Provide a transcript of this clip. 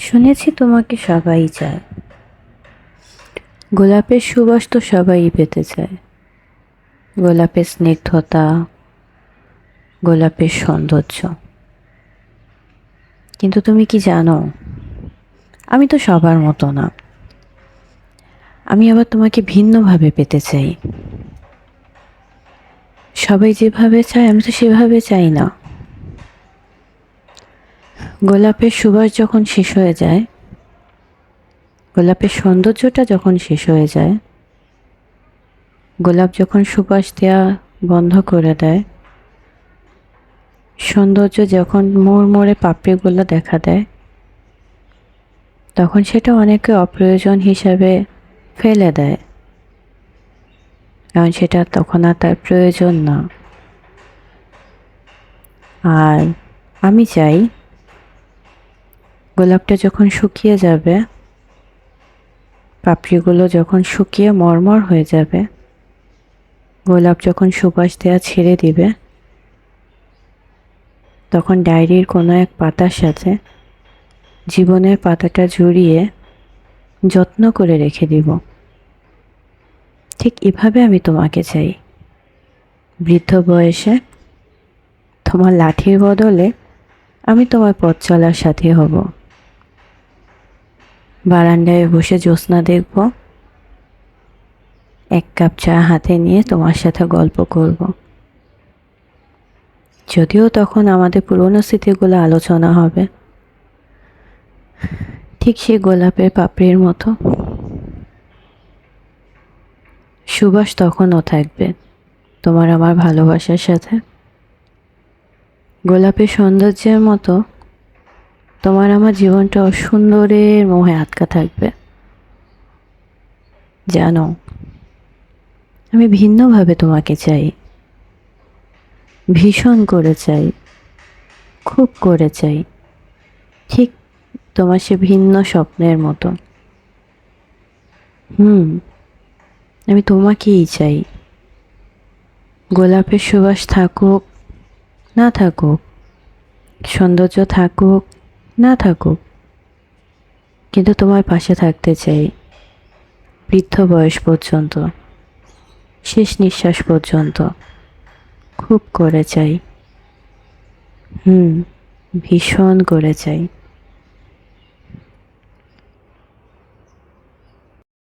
শুনেছি তোমাকে সবাই চায়। গোলাপের সুবাস তো সবাই পেতে চায়। গোলাপের স্নিগ্ধতা, গোলাপের সৌন্দর্য। কিন্তু তুমি কি জানো, আমি তো সবার মতো না। আমি আবার তোমাকে ভিন্নভাবে পেতে চাই। সবাই যেভাবে চায় আমি তো সেভাবে চাই না। গোলাপের সুবাস যখন শেষ হয়ে যায়, গোলাপের সৌন্দর্যটা যখন শেষ হয়ে যায়, গোলাপ যখন সুবাস দেওয়া বন্ধ করে দেয়, সৌন্দর্য যখন মোড়ে পাপড়িগুলো দেখা দেয়, তখন সেটা অনেকে অপ্রয়োজন হিসাবে ফেলে দেয়, কারণ সেটা তখন আর তার প্রয়োজন না। আর আমি চাই গোলাপটা যখন শুকিয়ে যাবে, পাপড়িগুলো যখন শুকিয়ে মরমর হয়ে যাবে, গোলাপ যখন সুবাস দেওয়া ছেড়ে দিবে, তখন ডায়েরির কোনো এক পাতার সাথে জীবনের পাতাটা জড়িয়ে যত্ন করে রেখে দিব। ঠিক এভাবে আমি তোমাকে চাই। বৃদ্ধ বয়সে তোমার লাঠির বদলে আমি তোমার পথ চলার সাথী হব। বারান্দায় বসে জ্যোৎস্না দেখব, এক কাপ চা হাতে নিয়ে তোমার সাথে গল্প করব। যদিও তখন আমাদের পুরনো স্মৃতিগুলো আলোচনা হবে, ঠিক সেই গোলাপের পাপড়ির মতো। সুবাস তখনও থাকবে তোমার আমার ভালোবাসার সাথে। গোলাপের সৌন্দর্যের মতো তোমার আমার জীবনটা সুন্দরের মোহে আটকা থাকবে। জানো, আমি ভিন্নভাবে তোমাকে চাই, ভীষণ করে চাই, খুব করে চাই, ঠিক তোমার সে ভিন্ন স্বপ্নের মতো। আমি তোমাকেই চাই। গোলাপের সুবাস থাকুক না থাকুক, সৌন্দর্য থাকুক না থাকুক, কিন্তু তোমার পাশে থাকতে চাই বৃদ্ধ বয়স পর্যন্ত, শেষ নিঃশ্বাস পর্যন্ত। খুব করে চাই, ভীষণ করে চাই।